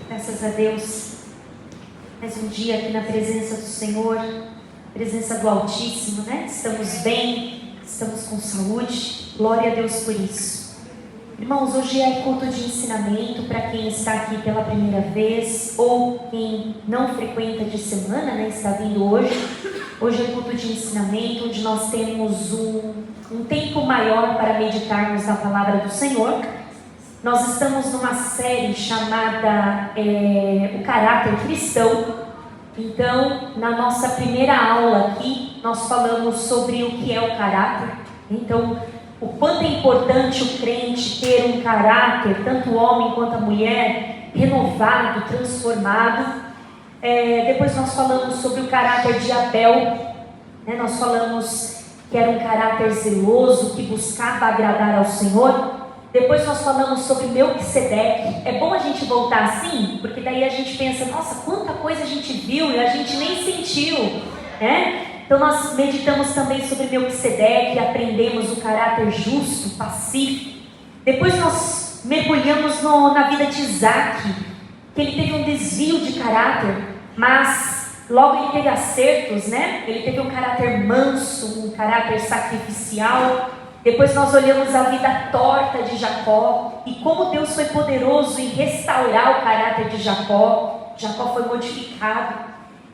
Graças a Deus, mais um dia aqui na presença do Senhor, presença do Altíssimo, né? Estamos bem, estamos com saúde, glória a Deus por isso. Irmãos, hoje é culto de ensinamento para quem está aqui pela primeira vez ou quem não frequenta de semana, né? Está vindo hoje. Hoje é culto de ensinamento, onde nós temos um tempo maior para meditarmos na palavra do Senhor. Nós estamos numa série chamada O Caráter Cristão. Então, na nossa primeira aula aqui, nós falamos sobre o que é o caráter. Então, o quanto é importante o crente ter um caráter, tanto o homem quanto a mulher, renovado, transformado. Depois nós falamos sobre o caráter de Abel, né? Nós falamos que era um caráter zeloso, que buscava agradar ao Senhor. Depois nós falamos sobre Melquisedeque. É bom a gente voltar assim, porque daí a gente pensa, nossa, quanta coisa a gente viu e a gente nem sentiu, né? Então nós meditamos também sobre Melquisedeque, aprendemos o caráter justo, pacífico. Depois nós mergulhamos na vida de Isaac, que ele teve um desvio de caráter, mas logo ele teve acertos, né? Ele teve um caráter manso, um caráter sacrificial. Depois nós olhamos a vida torta de Jacó e como Deus foi poderoso em restaurar o caráter de Jacó. Jacó foi modificado.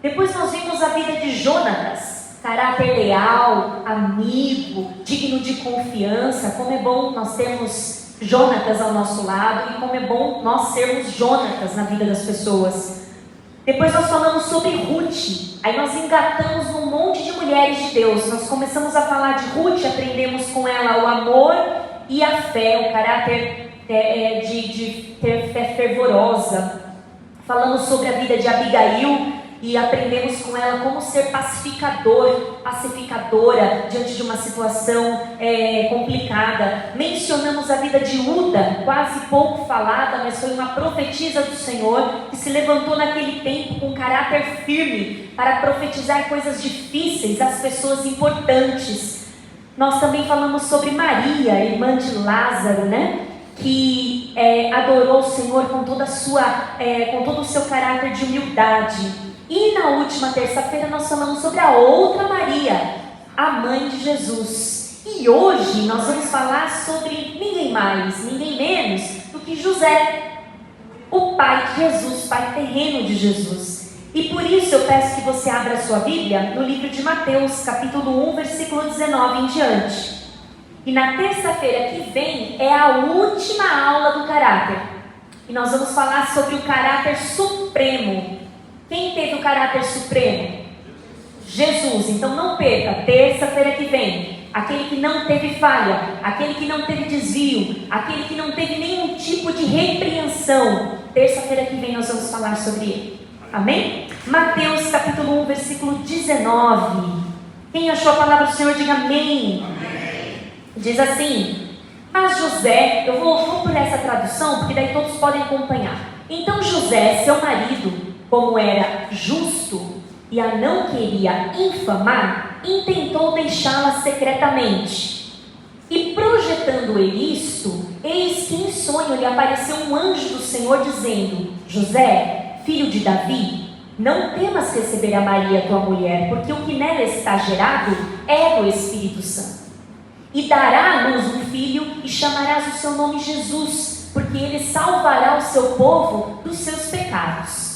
Depois nós vimos a vida de Jonatas, caráter leal, amigo, digno de confiança. Como é bom nós termos Jonatas ao nosso lado e como é bom nós sermos Jonatas na vida das pessoas. Depois nós falamos sobre Ruth, aí nós engatamos um monte de mulheres de Deus. Nós começamos a falar de Ruth, aprendemos com ela o amor e a fé, o caráter de ter fé fervorosa. Falamos sobre a vida de Abigail e aprendemos com ela como ser pacificadora diante de uma situação complicada. Mencionamos a vida de Uda, quase pouco falada, mas foi uma profetisa do Senhor, que se levantou naquele tempo com caráter firme, para profetizar coisas difíceis às pessoas importantes. Nós também falamos sobre Maria, irmã de Lázaro, né? Que adorou o Senhor com todo o seu caráter de humildade. E na última terça-feira nós falamos sobre a outra Maria, a mãe de Jesus. E hoje nós vamos falar sobre ninguém mais, ninguém menos do que José, o pai de Jesus, pai terreno de Jesus. E por isso eu peço que você abra a sua Bíblia no livro de Mateus, capítulo 1, versículo 19 em diante. E na terça-feira que vem é a última aula do caráter. E nós vamos falar sobre o caráter supremo. Quem teve o caráter supremo? Jesus. Então não perca, terça-feira que vem, aquele que não teve falha, aquele que não teve desvio, aquele que não teve nenhum tipo de repreensão. Terça-feira que vem nós vamos falar sobre ele. Amém? Mateus capítulo 1, versículo 19. Quem achou a palavra do Senhor, diga amém. Amém. Diz assim: mas José, eu vou por essa tradução, porque daí todos podem acompanhar. Então José, seu marido, como era justo e a não queria infamar, intentou deixá-la secretamente. E projetando ele isto, eis que em sonho lhe apareceu um anjo do Senhor dizendo: José, filho de Davi, não temas receber a Maria tua mulher, porque o que nela está gerado é do Espírito Santo. E dará à luz um filho e chamarás o seu nome Jesus, porque ele salvará o seu povo dos seus pecados.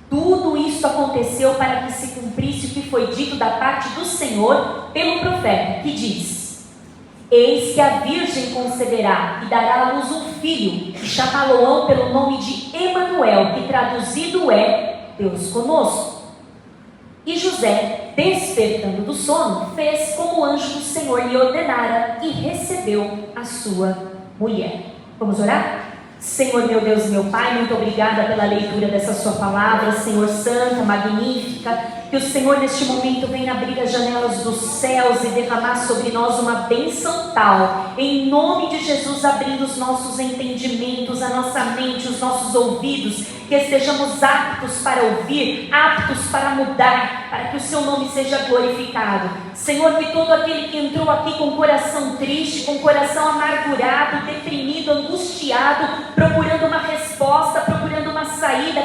Tudo isso aconteceu para que se cumprisse o que foi dito da parte do Senhor pelo profeta, que diz: eis que a virgem conceberá e dará à luz um filho, e chamá-lo-ão pelo nome de Emanuel, que traduzido é Deus conosco. E José, despertando do sono, fez como o anjo do Senhor lhe ordenara e recebeu a sua mulher. Vamos orar? Senhor meu Deus e meu Pai, muito obrigada pela leitura dessa sua palavra, Senhor santa, magnífica. Que o Senhor neste momento venha abrir as janelas dos céus e derramar sobre nós uma bênção tal, em nome de Jesus, abrindo os nossos entendimentos, a nossa mente, os nossos ouvidos, que estejamos aptos para ouvir, aptos para mudar, para que o seu nome seja glorificado. Senhor, que todo aquele que entrou aqui com o coração triste, com o coração amargurado, deprimido, angustiado, procurando uma resposta, procurando uma saída,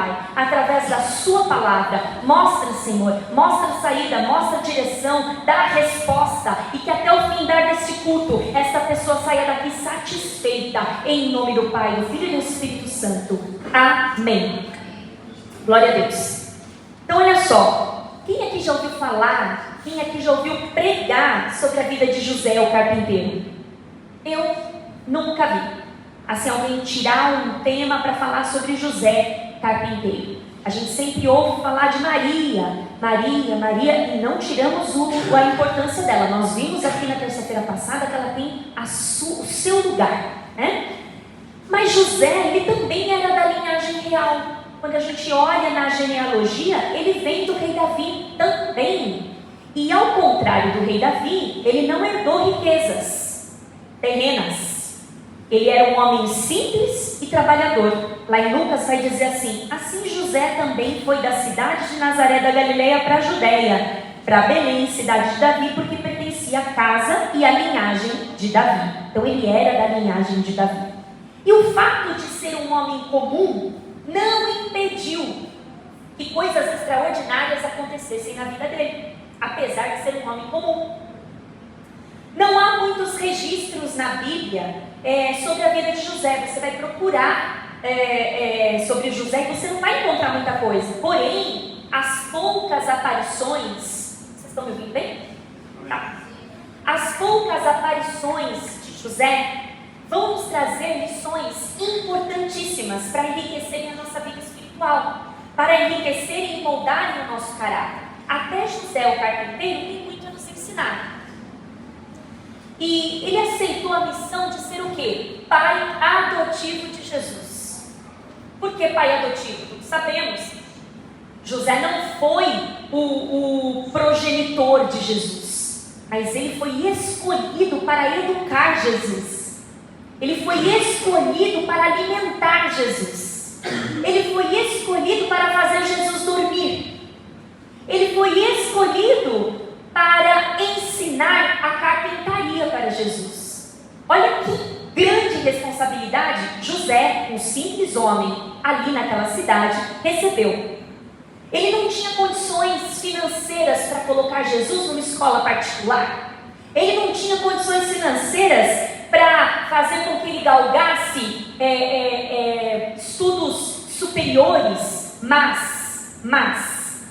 Pai, através da sua palavra. Mostra, Senhor, mostra a saída, mostra a direção, dá a resposta, e que até o fim desse culto, esta pessoa saia daqui satisfeita, em nome do Pai, do Filho e do Espírito Santo. Amém. Glória a Deus. Então olha só, quem aqui já ouviu falar, quem aqui já ouviu pregar sobre a vida de José, o carpinteiro? Eu nunca vi. Assim, alguém tirar um tema para falar sobre José, carpinteiro. A gente sempre ouve falar de Maria, e não tiramos a importância dela. Nós vimos aqui na terça-feira passada que ela tem o seu lugar, né? Mas José, ele também era da linhagem real. Quando a gente olha na genealogia, ele vem do rei Davi também. E ao contrário do rei Davi, ele não herdou riquezas terrenas. Ele era um homem simples e trabalhador. Lá em Lucas vai dizer assim: assim José também foi da cidade de Nazaré da Galileia para a Judéia, para Belém, cidade de Davi, porque pertencia à casa e à linhagem de Davi. Então ele era da linhagem de Davi. E o fato de ser um homem comum não impediu que coisas extraordinárias acontecessem na vida dele, apesar de ser um homem comum. Não há muitos registros na Bíblia sobre a vida de José. Você vai procurar sobre José e você não vai encontrar muita coisa. Porém, as poucas aparições... Vocês estão me ouvindo bem? Tá. As poucas aparições de José vão nos trazer lições importantíssimas para enriquecerem a nossa vida espiritual, para enriquecerem e moldarem o nosso caráter. Até José, o carpinteiro, tem muito a nos ensinar. E ele aceitou a missão de ser o quê? Pai adotivo de Jesus. Por que pai adotivo? Todos sabemos. José não foi o progenitor de Jesus, mas ele foi escolhido para educar Jesus. Ele foi escolhido para alimentar Jesus. Ele foi escolhido para fazer Jesus dormir. Ele foi escolhido para ensinar a carpintaria para Jesus. Olha que grande responsabilidade José, um simples homem, ali naquela cidade, recebeu. Ele não tinha condições financeiras para colocar Jesus numa escola particular. Ele não tinha condições financeiras para fazer com que ele galgasse estudos superiores, mas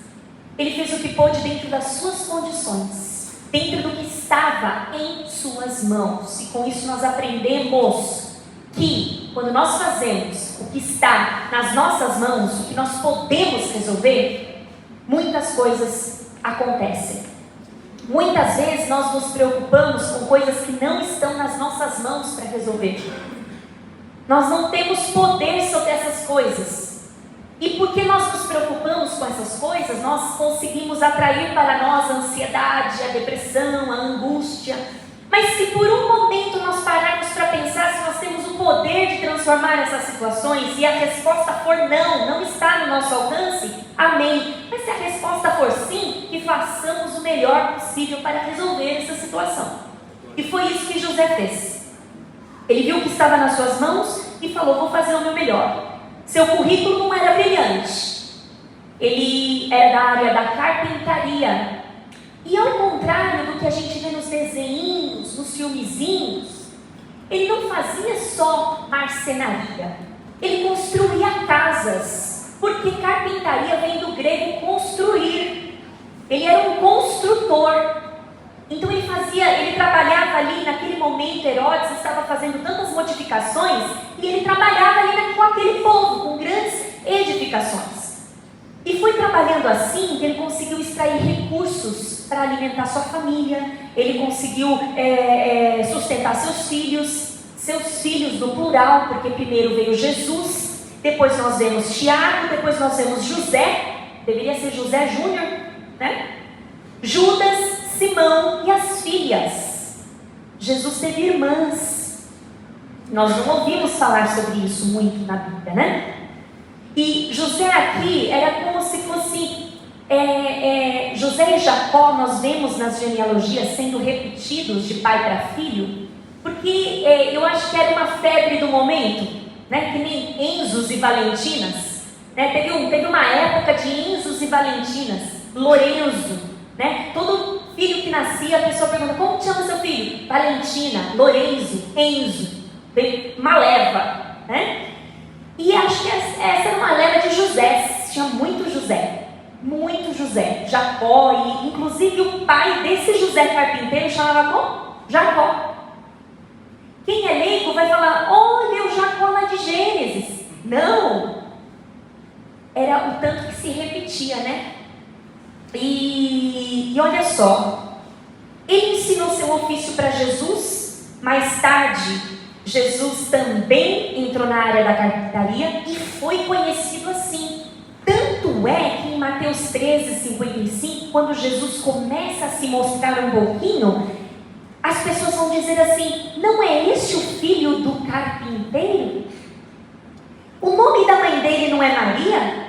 ele fez o que pôde dentro das suas condições, dentro do que estava em suas mãos. E com isso nós aprendemos que quando nós fazemos o que está nas nossas mãos, o que nós podemos resolver, muitas coisas acontecem. Muitas vezes nós nos preocupamos com coisas que não estão nas nossas mãos para resolver. Nós não temos poder sobre essas coisas. E porque nós nos preocupamos com essas coisas, nós conseguimos atrair para nós a ansiedade, a depressão, a angústia. Mas se por um momento nós pararmos para pensar se nós temos o poder de transformar essas situações, e a resposta for não está no nosso alcance, amém. Mas se a resposta for sim, que façamos o melhor possível para resolver essa situação. E foi isso que José fez. Ele viu o que estava nas suas mãos e falou: vou fazer o meu melhor. Seu currículo não era brilhante. Ele era da área da carpintaria. E ao contrário do que a gente vê nos desenhinhos, nos filmezinhos, ele não fazia só marcenaria. Ele construía casas. Porque carpintaria vem do grego construir. Ele era um construtor. Então ele trabalhava ali, naquele momento Herodes estava fazendo tantas modificações, e ele trabalhava ali com aquele povo, com grandes edificações. E foi trabalhando assim que ele conseguiu extrair recursos para alimentar sua família, ele conseguiu sustentar seus filhos no plural, porque primeiro veio Jesus, depois nós vemos Tiago, depois nós vemos José, deveria ser José Júnior, né? Judas, Simão e as filhas. Jesus teve irmãs. Nós não ouvimos falar sobre isso muito na Bíblia, né? E José aqui era como se fosse José e Jacó. Nós vemos nas genealogias sendo repetidos de pai para filho, porque eu acho que era uma febre do momento, né? Que nem Enzos e Valentinas. né? Teve uma época de Enzos e Valentinas, Lorenzo, né? Todo filho que nascia, a pessoa pergunta: como te chama seu filho? Valentina, Lorenzo, Enzo, uma leva, né? E acho que essa era uma leva de José, tinha muito José, Jacó, e inclusive o pai desse José carpinteiro chamava como? Jacó. Quem é leigo vai falar: olha o Jacó lá de Gênesis. Não, era o tanto que se repetia, né? E olha só, ele ensinou seu ofício para Jesus. Mais tarde, Jesus também entrou na área da carpintaria e foi conhecido assim. Tanto é que em Mateus 13:55, quando Jesus começa a se mostrar um pouquinho, as pessoas vão dizer assim: não é este o filho do carpinteiro? O nome da mãe dele não é Maria?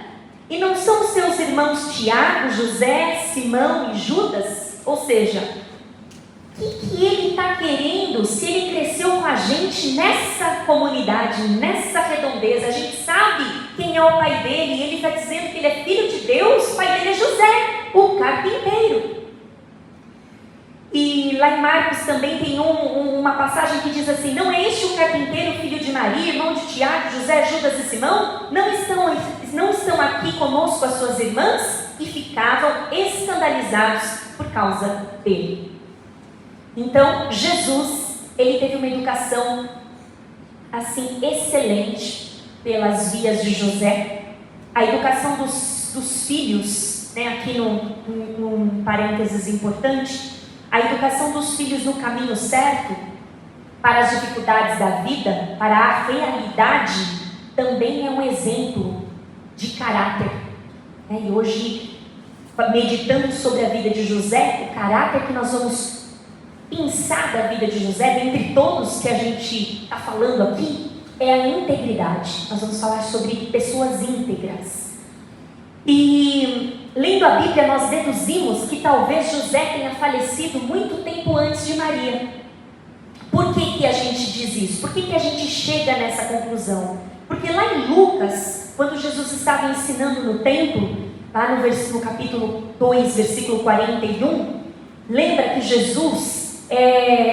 E não são seus irmãos Tiago, José, Simão e Judas? Ou seja, o que ele está querendo se ele cresceu com a gente nessa comunidade, nessa redondeza? A gente sabe quem é o pai dele e ele está dizendo que ele é filho de Deus. O pai dele é José, o carpinteiro. E lá em Marcos também tem uma passagem que diz assim: não é este o carpinteiro, filho de Maria, irmão de Tiago, José, Judas e Simão? Não estão aqui conosco as suas irmãs? E ficavam escandalizados por causa dele. Então, Jesus, ele teve uma educação assim excelente pelas vias de José. A educação dos filhos, né, aqui num parênteses importante, a educação dos filhos no caminho certo, para as dificuldades da vida, para a realidade, também é um exemplo de caráter. E hoje, meditando sobre a vida de José, o caráter que nós vamos pensar da vida de José, dentre todos que a gente está falando aqui, é a integridade. Nós vamos falar sobre pessoas íntegras. E lendo a Bíblia, nós deduzimos que talvez José tenha falecido muito tempo antes de Maria. Por que a gente diz isso? Por que a gente chega nessa conclusão? Porque lá em Lucas, quando Jesus estava ensinando no templo, lá no capítulo 2, versículo 41, lembra que Jesus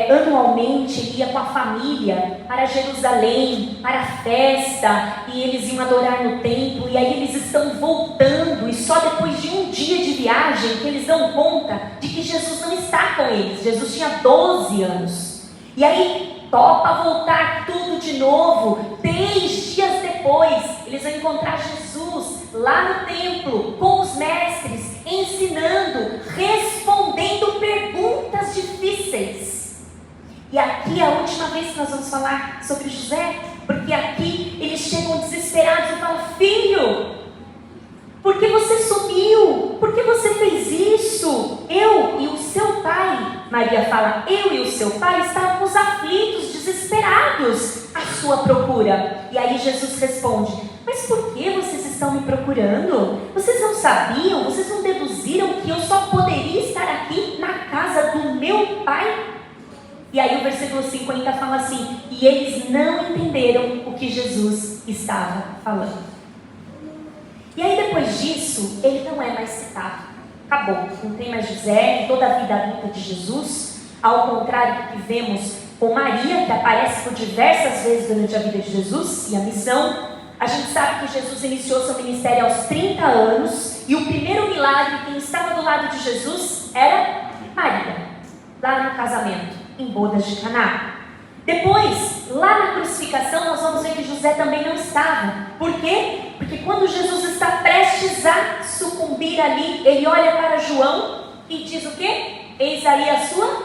anualmente ia com a família para Jerusalém, para a festa, e eles iam adorar no templo, e aí eles estão voltando, e só depois de um dia de viagem que eles dão conta de que Jesus não está com eles. Jesus tinha 12 anos, e aí topa voltar tudo de novo. 3 dias depois, eles vão encontrar Jesus lá no templo, com os mestres, ensinando, respondendo perguntas difíceis. E aqui é a última vez que nós vamos falar sobre José, porque aqui eles chegam desesperados e falam: filho, por que você sumiu? Por que você fez isso? Eu e o seu pai, Maria fala, eu e o seu pai estávamos aflitos, desesperados à sua procura. E aí Jesus responde: mas por que vocês estão me procurando? Vocês não sabiam, vocês não deduziram que eu só poderia estar aqui na casa do meu pai? E aí o versículo 50 fala assim: e eles não entenderam o que Jesus estava falando. E aí depois disso, ele não é mais citado. Acabou, não tem mais José, toda a vida adulta de Jesus. Ao contrário do que vemos com Maria, que aparece por diversas vezes durante a vida de Jesus e a missão. A gente sabe que Jesus iniciou seu ministério aos 30 anos, e o primeiro milagre, quem estava do lado de Jesus era Maria, lá no casamento, em bodas de Caná. Depois, lá na crucificação, nós vamos ver que José também não estava. Por quê? Porque quando Jesus está prestes a sucumbir ali, ele olha para João e diz o quê? Eis aí a sua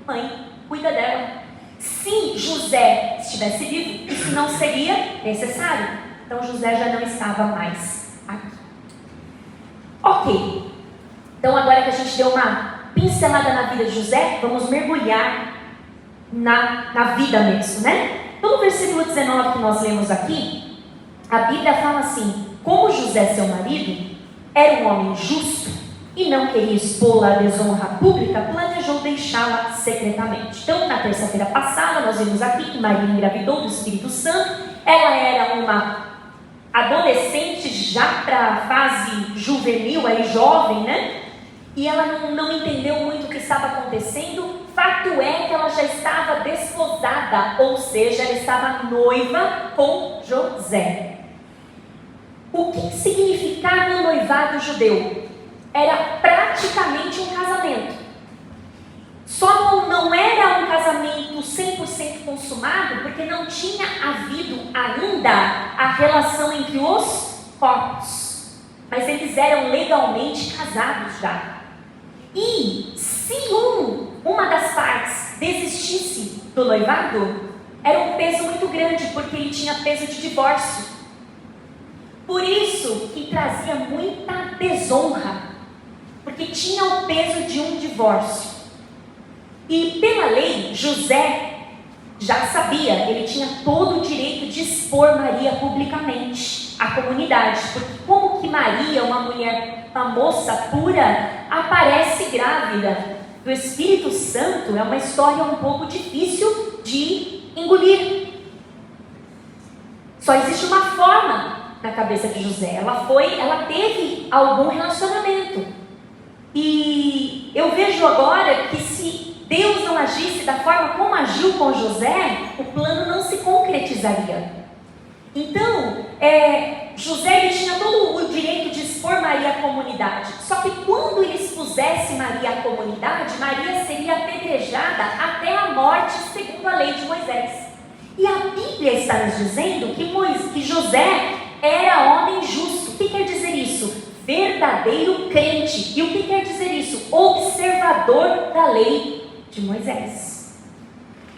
mãe, cuida dela. Se José estivesse vivo, isso não seria necessário. Então José já não estava mais aqui. Ok. Então agora que a gente deu uma pincelada na vida de José, vamos mergulhar na vida mesmo, né? Então no versículo 19 que nós lemos aqui, a Bíblia fala assim: como José, seu marido, era um homem justo e não queria expô-la à desonra pública, planejou deixá-la secretamente. Então na terça-feira passada nós vimos aqui que Maria engravidou do Espírito Santo. Ela era uma adolescente, já para a fase juvenil, aí jovem, né? E ela não entendeu muito o que estava acontecendo. Fato é que ela já estava desposada, ou seja, ela estava noiva com José. O que significava o noivado judeu? Era praticamente um casamento. Só não era um casamento 100% consumado, porque não tinha havido ainda a relação entre os corpos. Mas eles eram legalmente casados já. E se uma das partes desistisse do noivado, era um peso muito grande, porque ele tinha peso de divórcio. Por isso que trazia muita desonra, porque tinha o peso de um divórcio. E pela lei, José já sabia, ele tinha todo o direito de expor Maria publicamente à comunidade, porque como que Maria, uma mulher, uma moça pura, aparece grávida do Espírito Santo? É uma história um pouco difícil de engolir. Só existe uma forma na cabeça de José. Ela teve algum relacionamento. E eu vejo agora que se Deus não agisse da forma como agiu com José, o plano não se concretizaria. Então, José ele tinha todo o direito de expor Maria à comunidade. Só que quando ele expusesse Maria à comunidade, Maria seria apedrejada até a morte, segundo a lei de Moisés. E a Bíblia está nos dizendo que José era homem justo. O que quer dizer isso? Verdadeiro crente. E o que quer dizer isso? Observador da lei de Moisés.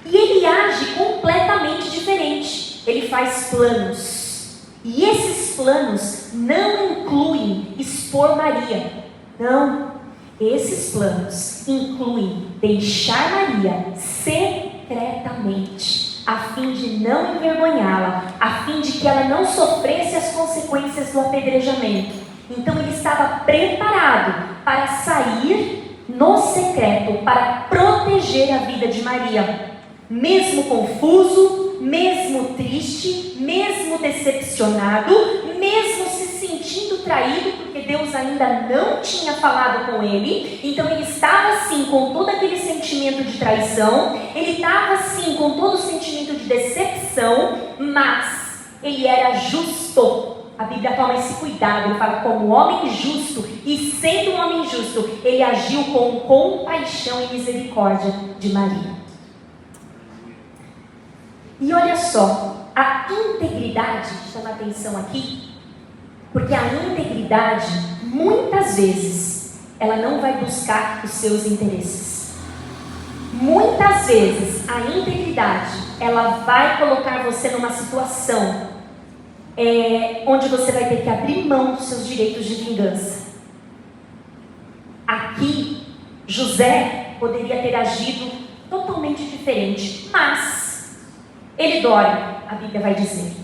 E ele age completamente diferente. Ele faz planos. E esses planos não incluem expor Maria. Não. Esses planos incluem deixar Maria secretamente, a fim de não envergonhá-la, a fim de que ela não sofresse as consequências do apedrejamento. Então ele estava preparado para sair no secreto, para proteger a vida de Maria. Mesmo confuso, mesmo triste, mesmo decepcionado, mesmo se sentindo traído, porque Deus ainda não tinha falado com ele, então ele estava assim com todo aquele sentimento de traição, ele estava assim com todo o sentimento de decepção, mas ele era justo. A Bíblia toma esse cuidado, ele fala como homem justo, e sendo um homem justo, ele agiu com compaixão e misericórdia de Maria. E olha só, a integridade, chama atenção aqui, porque a integridade, muitas vezes, ela não vai buscar os seus interesses. Muitas vezes, a integridade, ela vai colocar você numa situação onde você vai ter que abrir mão dos seus direitos de vingança. Aqui, José poderia ter agido totalmente diferente, mas ele dorme, a Bíblia vai dizer.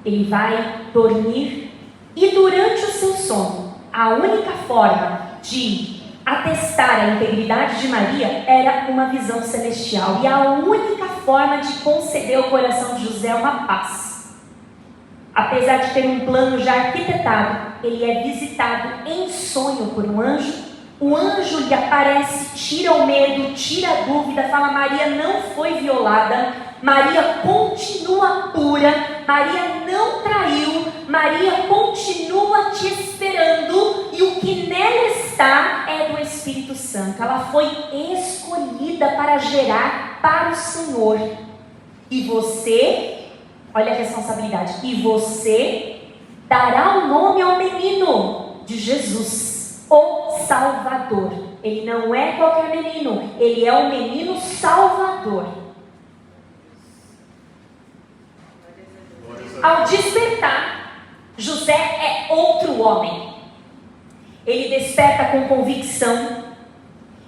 Ele vai dormir e durante o seu sono, a única forma de atestar a integridade de Maria era uma visão celestial. E a única forma de conceder ao coração de José uma paz. Apesar de ter um plano já arquitetado, ele é visitado em sonho por um anjo. O anjo lhe aparece, tira o medo, tira a dúvida, fala: Maria não foi violada, Maria continua pura, Maria não traiu, Maria continua te esperando, e o que nela está é do Espírito Santo. Ela foi escolhida para gerar para o Senhor. E você, olha a responsabilidade, e você dará o nome ao menino de Jesus, o Salvador. Ele não é qualquer menino, ele é o menino Salvador. Ao despertar, José é outro homem. Ele desperta com convicção.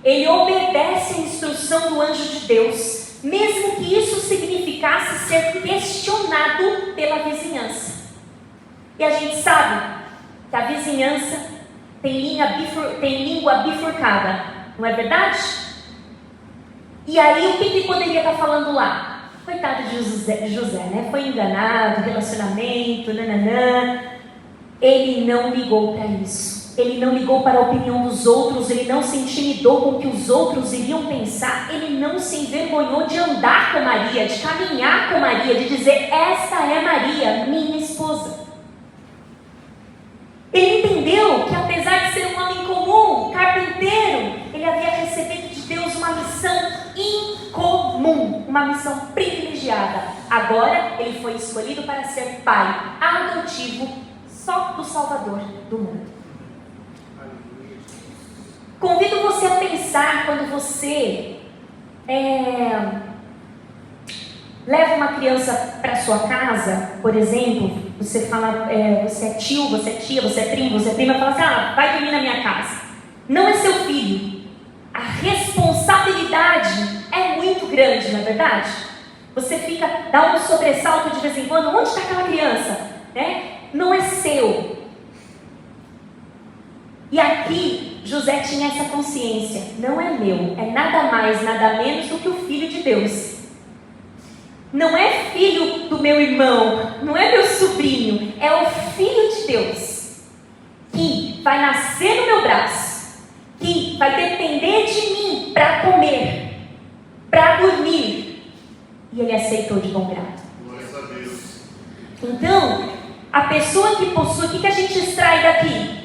Ele obedece a instrução do anjo de Deus, mesmo que isso significasse ser questionado pela vizinhança. E a gente sabe que a vizinhança tem língua bifurcada, não é verdade? E aí o que ele poderia estar falando lá? Coitado de José, né? Foi enganado, relacionamento, nananã. Ele não ligou para isso. Ele não ligou para a opinião dos outros. Ele não se intimidou com o que os outros iriam pensar. Ele não se envergonhou de andar com Maria, de caminhar com Maria, de dizer: esta é Maria, minha esposa. Ele entendeu que, apesar de ser um homem comum, carpinteiro, ele havia recebido de Deus uma missão incomum, uma missão privilegiada. Agora ele foi escolhido para ser pai adotivo só do Salvador do mundo. Convido você a pensar quando você leva uma criança para sua casa, por exemplo, você fala, você é tio, você é tia, você é primo, você é prima, fala assim: vai dormir na minha casa. Não é seu filho. A responsabilidade é muito grande, não é verdade? Você dá um sobressalto de vez em quando: onde está aquela criança? Né? Não é seu. E aqui, José tinha essa consciência: não é meu, é nada mais, nada menos do que o Filho de Deus. Não é filho do meu irmão, não é meu sobrinho, é o Filho de Deus, que vai nascer no meu braço, que vai depender de mim para comer, para dormir. E ele aceitou de bom grado. Glória a Deus. Então, a pessoa que possui, o que a gente extrai daqui?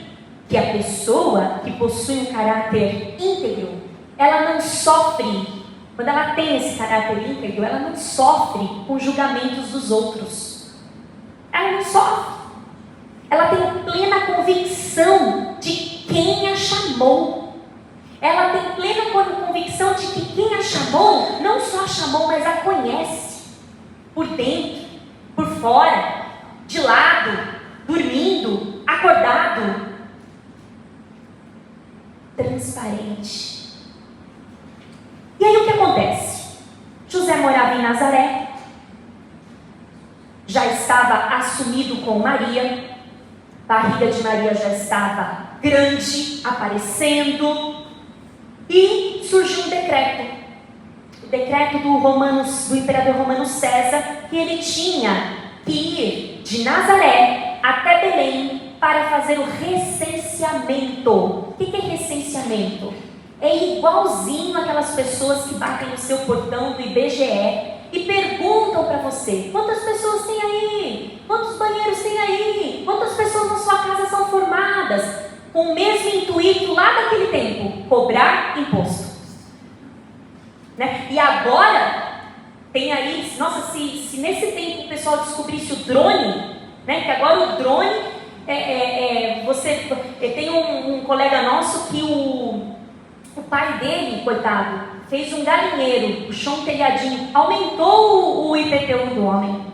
Que a pessoa que possui um caráter íntegro, ela não sofre. Quando ela tem esse caráter íntegro, ela não sofre com julgamentos dos outros. Ela não sofre. Ela tem plena convicção de quem a chamou. Ela tem plena convicção de que quem a chamou, não só a chamou, mas a conhece. Por dentro, por fora, de lado, dormindo, acordado. Transparente. E aí o que acontece? José morava em Nazaré, já estava assumido com Maria, a barriga de Maria já estava grande, aparecendo, e surgiu um decreto, o decreto do imperador romano César, que ele tinha que ir de Nazaré até Belém para fazer o recenseamento. O que é recenseamento? É igualzinho aquelas pessoas que batem no seu portão do IBGE e perguntam para você: quantas pessoas tem aí? Quantos banheiros tem aí? Quantas pessoas na sua casa são formadas? Com o mesmo intuito lá daquele tempo: cobrar imposto. Né? E agora, tem aí, nossa, se nesse tempo o pessoal descobrisse o drone, né? Que agora o drone, tem um colega nosso que o pai dele, coitado, fez um galinheiro, puxou um telhadinho, aumentou o IPTU do homem.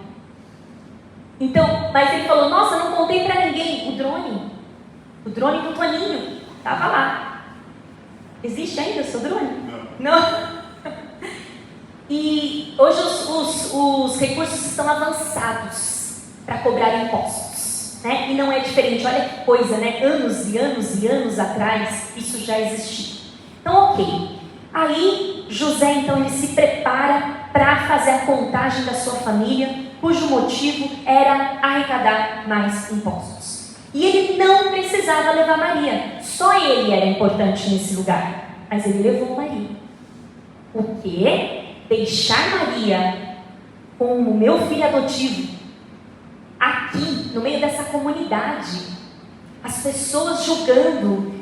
Então, mas ele falou: nossa, não contei para ninguém. O drone do Toninho, estava lá. Existe ainda o seu drone? Não. E hoje os recursos estão avançados para cobrar impostos, né? E não é diferente. Olha que coisa, né? Anos e anos e anos atrás, isso já existia. Então, ok. Aí, José, então, ele se prepara para fazer a contagem da sua família, cujo motivo era arrecadar mais impostos. E ele não precisava levar Maria. Só ele era importante nesse lugar. Mas ele levou Maria. O quê? Deixar Maria com o meu filho adotivo aqui, no meio dessa comunidade. As pessoas julgando,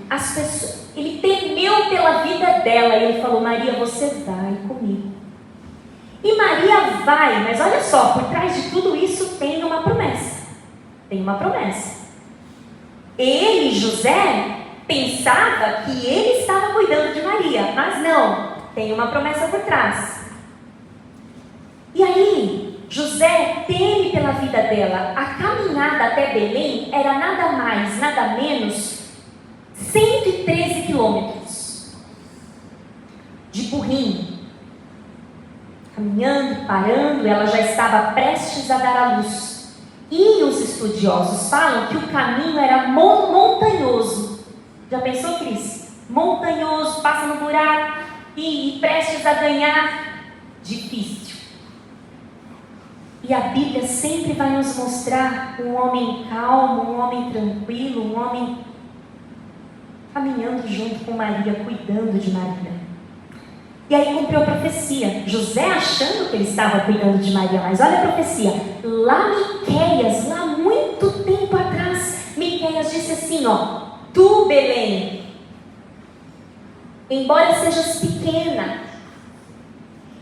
ele temeu pela vida dela e ele falou: Maria, você vai comigo. E Maria vai, mas olha só, por trás de tudo isso tem uma promessa. Tem uma promessa. Ele, José, pensava que ele estava cuidando de Maria, mas não, tem uma promessa por trás. E aí, José teme pela vida dela. A caminhada até Belém era nada mais, nada menos 113 quilômetros de burrinho, caminhando, parando. Ela já estava prestes a dar à luz. E os estudiosos falam que o caminho era montanhoso. Já pensou, Cris? Montanhoso, passa no buraco e prestes a ganhar. Difícil. 113 quilômetros. E a Bíblia sempre vai nos mostrar um homem calmo, um homem tranquilo, um homem caminhando junto com Maria, cuidando de Maria. E aí cumpriu a profecia. José achando que ele estava cuidando de Maria, mas olha a profecia. Lá Miqueias, lá muito tempo atrás, Miqueias disse assim, tu, Belém, embora sejas pequena,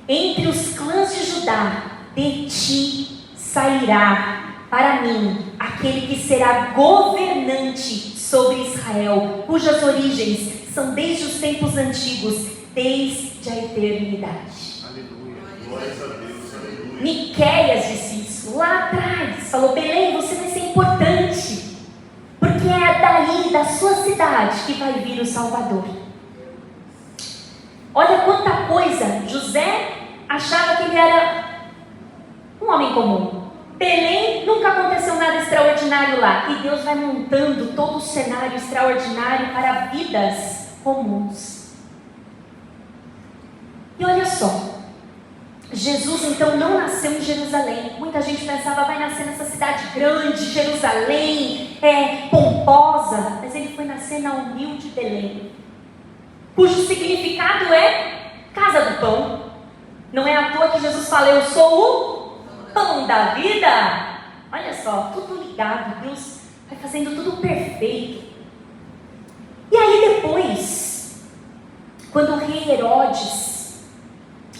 entre os clãs de Judá, de ti sairá para mim aquele que será governante sobre Israel, cujas origens são desde os tempos antigos, desde a eternidade. Aleluia. Glória a Deus. Aleluia. Miqueias disse isso lá atrás. Falou, Belém, você vai ser importante, porque é daí, da sua cidade, que vai vir o Salvador. Olha quanta coisa. José achava que ele era um homem comum. Belém, nunca aconteceu nada extraordinário lá. E Deus vai montando todo o cenário extraordinário para vidas comuns. E olha só, Jesus então não nasceu em Jerusalém. Muita gente pensava, vai nascer nessa cidade grande, Jerusalém, pomposa. Mas ele foi nascer na humilde Belém, cujo significado é casa do pão. Não é à toa que Jesus fala, eu sou o pão da vida. Olha só, tudo ligado, Deus vai fazendo tudo perfeito. E aí depois, quando o rei Herodes,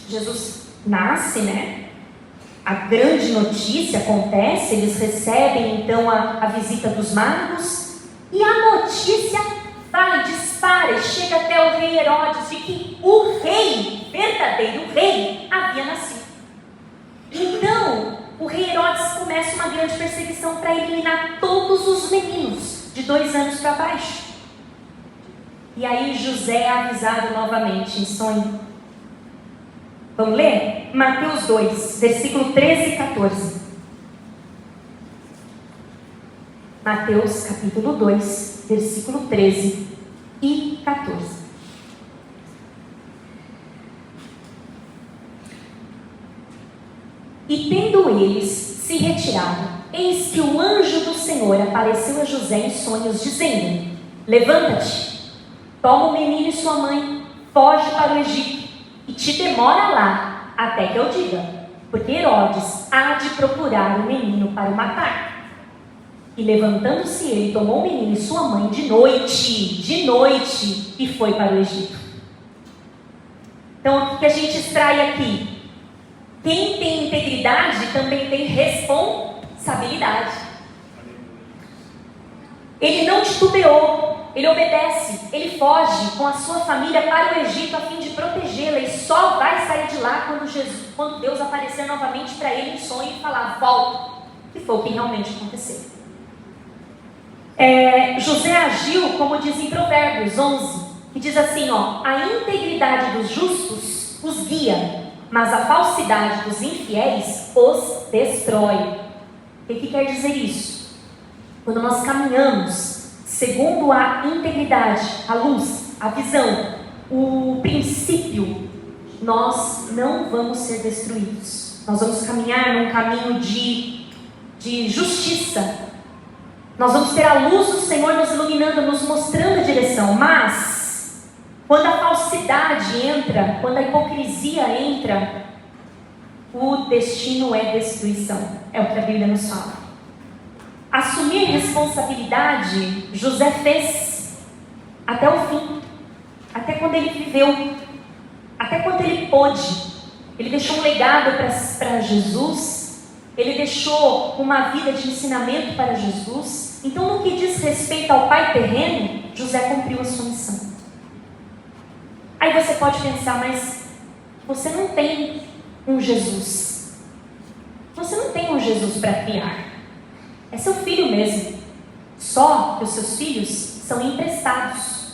Jesus nasce, né? A grande notícia acontece, eles recebem então a visita dos magos, e a notícia vai, dispara e chega até o rei Herodes de que o rei, verdadeiro rei, havia nascido. Então, o rei Herodes começa uma grande perseguição para eliminar todos os meninos de 2 anos para baixo. E aí José é avisado novamente em sonho. Vamos ler? Mateus 2, versículo 13 e 14. Mateus capítulo 2, versículo 13 e 14. E tendo eles se retirado, eis que o anjo do Senhor apareceu a José em sonhos, dizendo: levanta-te, toma o menino e sua mãe, foge para o Egito, e te demora lá, até que eu diga, porque Herodes há de procurar o menino para o matar. E levantando-se ele, tomou o menino e sua mãe de noite, e foi para o Egito. Então, o que a gente extrai aqui? Quem tem integridade também tem responsabilidade. Ele não titubeou, ele obedece, ele foge com a sua família para o Egito a fim de protegê-la, e só vai sair de lá quando Deus aparecer novamente para ele em sonho e falar: volta, que foi o que realmente aconteceu. José agiu como diz em Provérbios 11, que diz assim, a integridade dos justos os guia, mas a falsidade dos infiéis os destrói. O que quer dizer isso? Quando nós caminhamos segundo a integridade, a luz, a visão, o princípio, nós não vamos ser destruídos. Nós vamos caminhar num caminho de justiça. Nós vamos ter a luz do Senhor nos iluminando, nos mostrando a direção. Mas, quando a falsidade entra, quando a hipocrisia entra, o destino é destruição. É o que a Bíblia nos fala. Assumir responsabilidade, José fez até o fim. Até quando ele viveu. Até quando ele pôde. Ele deixou um legado para Jesus. Ele deixou uma vida de ensinamento para Jesus. Então, no que diz respeito ao pai terreno, José cumpriu a sua missão. Aí você pode pensar, mas você não tem um Jesus. Você não tem um Jesus para criar. É seu filho mesmo. Só que os seus filhos são emprestados.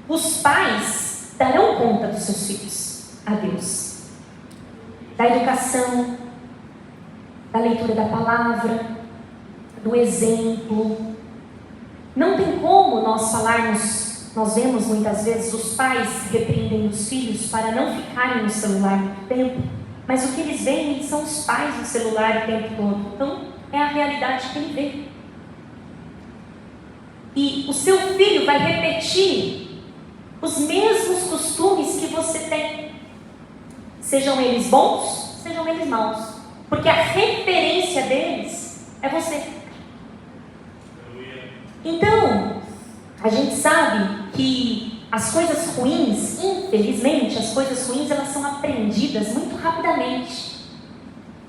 Os pais darão conta dos seus filhos a Deus. Da educação, da leitura da palavra, do exemplo. Não tem como nós falarmos, nós vemos muitas vezes os pais repreendendo os filhos para não ficarem no celular muito tempo. mas o que eles veem são os pais no celular o tempo todo. Então, é a realidade que ele vê. E o seu filho vai repetir os mesmos costumes que você tem. Sejam eles bons, sejam eles maus. Porque a referência deles é você. Então, a gente sabe que as coisas ruins, infelizmente, as coisas ruins, elas são aprendidas muito rapidamente.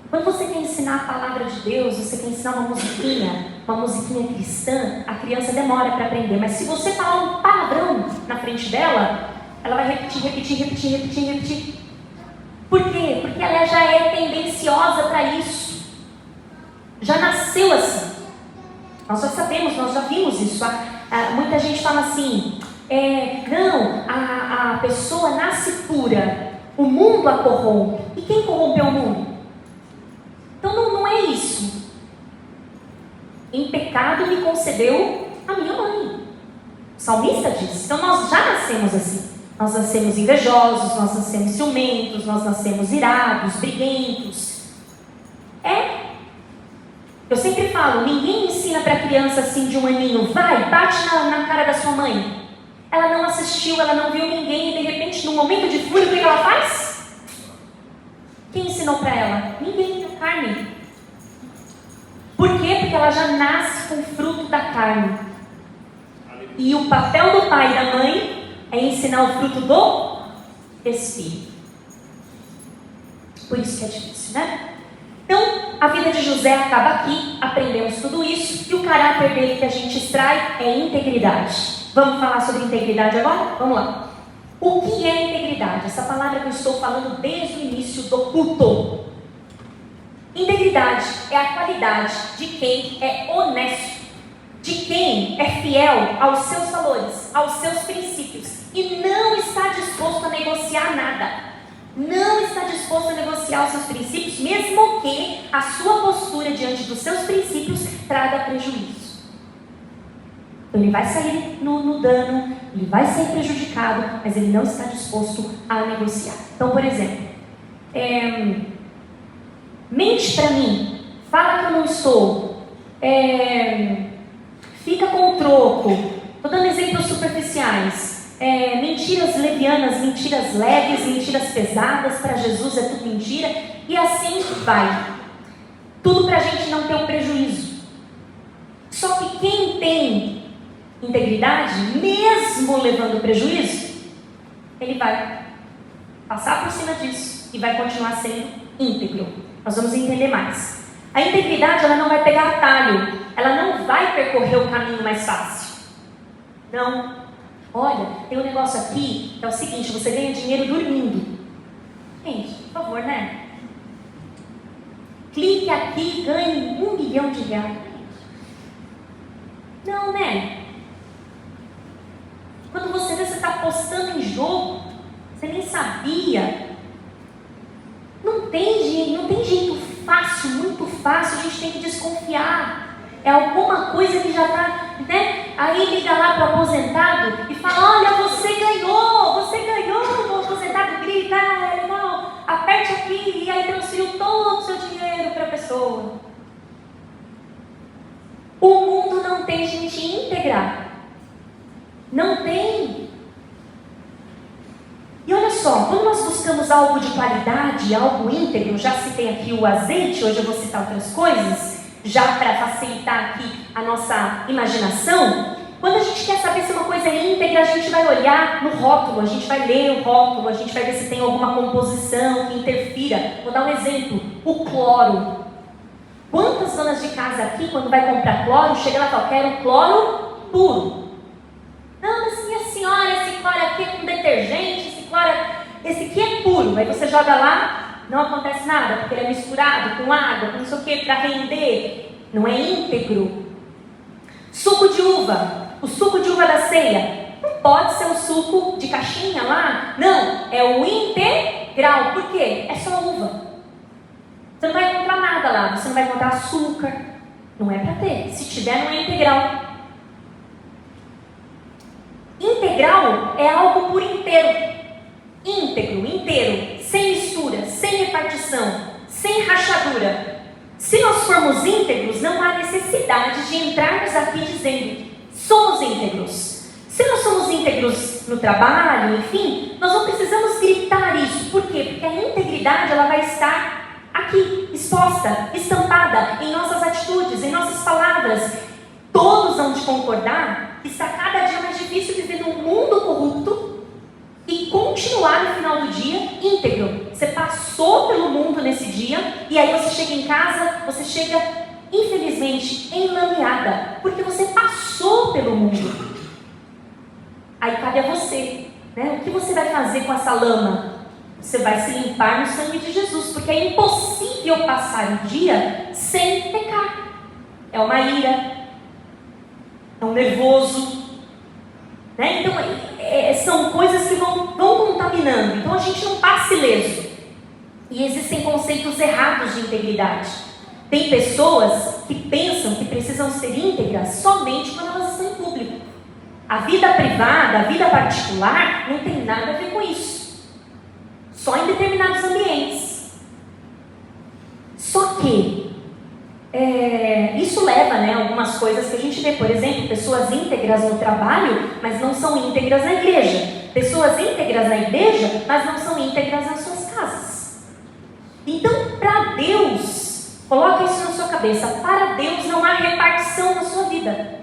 Quando você quer ensinar a palavra de Deus, você quer ensinar uma musiquinha cristã, a criança demora para aprender. Mas se você falar um palavrão na frente dela, ela vai repetir. Por quê? Porque ela já é tendenciosa para isso. Já nasceu assim. Nós já sabemos, nós já vimos isso. Muita gente fala assim, a pessoa nasce pura, o mundo a corrompe. E quem corrompeu o mundo? Então não é isso. Em pecado me concedeu a minha mãe. O salmista diz. Então nós já nascemos assim. Nós nascemos invejosos, nós nascemos ciumentos, nós nascemos irados, briguentos. Eu sempre falo, ninguém ensina para a criança assim de 1 aninho, vai, bate na cara da sua mãe. Ela não assistiu, ela não viu ninguém e de repente, num momento de fúria, o que ela faz? Quem ensinou para ela? Ninguém, a carne. Por quê? Porque ela já nasce com o fruto da carne. E o papel do pai e da mãe é ensinar o fruto do Espírito. Por isso que é difícil, né? Então, a vida de José acaba aqui, aprendemos tudo isso, e o caráter dele que a gente extrai é integridade. Vamos falar sobre integridade agora? Vamos lá. O que é integridade? Essa palavra que eu estou falando desde o início do culto. Integridade é a qualidade de quem é honesto, de quem é fiel aos seus valores, aos seus princípios, e não está disposto a negociar nada. Não está disposto a negociar os seus princípios, mesmo que a sua postura diante dos seus princípios traga prejuízo. Então ele vai sair no dano, ele vai ser prejudicado, mas ele não está disposto a negociar. Então, por exemplo, mente para mim, fala que eu não estou, fica com o troco. Estou dando exemplos superficiais. Mentiras levianas, mentiras leves, mentiras pesadas, para Jesus é tudo mentira, e assim vai. Tudo para a gente não ter um prejuízo. Só que quem tem integridade, mesmo levando prejuízo, ele vai passar por cima disso e vai continuar sendo íntegro. Nós vamos entender mais. A integridade, ela não vai pegar atalho, ela não vai percorrer o caminho mais fácil. Não. Olha, tem um negócio aqui, é o seguinte, você ganha dinheiro dormindo. Gente, por favor, né? Clique aqui e ganhe R$1 milhão. Não, né? Quando você vê, você está apostando em jogo, você nem sabia. Não tem jeito fácil, muito fácil, a gente tem que desconfiar. É alguma coisa que já está, né? Aí liga lá para o aposentado e fala, olha, você ganhou, o aposentado grita, é legal, aperte aqui, e aí transferiu todo o seu dinheiro para a pessoa. O mundo não tem gente íntegra. Não tem. E olha só, quando nós buscamos algo de qualidade, algo íntegro, já citei aqui o azeite, hoje eu vou citar outras coisas, já para facilitar aqui a nossa imaginação. Quando a gente quer saber se uma coisa é íntegra, a gente vai olhar no rótulo, a gente vai ler o rótulo, a gente vai ver se tem alguma composição que interfira. Vou dar um exemplo, o cloro. Quantas donas de casa aqui, quando vai comprar cloro, chega lá e fala, quero cloro puro. Não, mas minha senhora, esse cloro aqui é com detergente, esse aqui é puro. Aí você joga lá, não acontece nada, porque ele é misturado com água, com não sei o que, para render. Não é íntegro. Suco de uva. O suco de uva da ceia. Não pode ser o suco de caixinha lá. Não, é o integral. Por quê? É só uva. Você não vai encontrar nada lá. Você não vai encontrar açúcar. Não é para ter. Se tiver, não é integral. Integral é algo por inteiro. Íntegro, inteiro, sem mistura, sem repartição. disposição, sem rachadura. Se nós formos íntegros, não há necessidade de entrarmos aqui dizendo, somos íntegros. Se nós somos íntegros no trabalho, enfim, nós não precisamos gritar isso. Por quê? Porque a integridade ela vai estar aqui, exposta, estampada em nossas atitudes, em nossas palavras. Todos vão de concordar que está cada dia mais difícil viver num mundo corrupto e continuar no final do dia íntegro. Você passou pelo mundo nesse dia e aí você chega em casa, você chega, infelizmente, enlameada, porque você passou pelo mundo. Aí cabe a você, né? O que você vai fazer com essa lama? Você vai se limpar no sangue de Jesus, porque é impossível passar um dia sem pecar. É uma ira, é um nervoso, né? Então, são coisas que vão contaminando. Então, a gente não passa ileso. E existem conceitos errados de integridade. Tem pessoas que pensam que precisam ser íntegras somente quando elas estão em público. A vida privada, a vida particular, não tem nada a ver com isso. Só em determinados ambientes. Só que isso leva, né, algumas coisas que a gente vê. Por exemplo, pessoas íntegras no trabalho, mas não são íntegras na igreja. Pessoas íntegras na igreja, mas não são íntegras nas suas casas. Então, para Deus, coloca isso na sua cabeça, para Deus não há repartição na sua vida.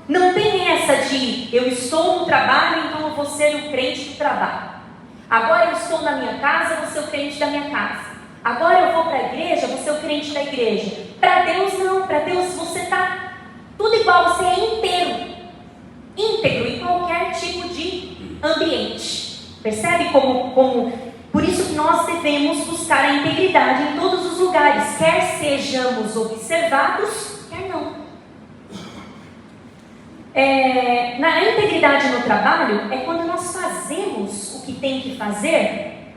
Não tem essa de, eu estou no trabalho, então eu vou ser o crente do trabalho. Agora eu estou na minha casa, eu vou ser o crente da minha casa. Agora eu vou para a igreja, eu vou ser o crente da igreja. Para Deus não, para Deus você está tudo igual, você é inteiro. Íntegro em qualquer tipo de ambiente. Percebe como por isso que nós devemos buscar a integridade em todos os lugares, quer sejamos observados, quer não. Na integridade no trabalho é quando nós fazemos o que tem que fazer,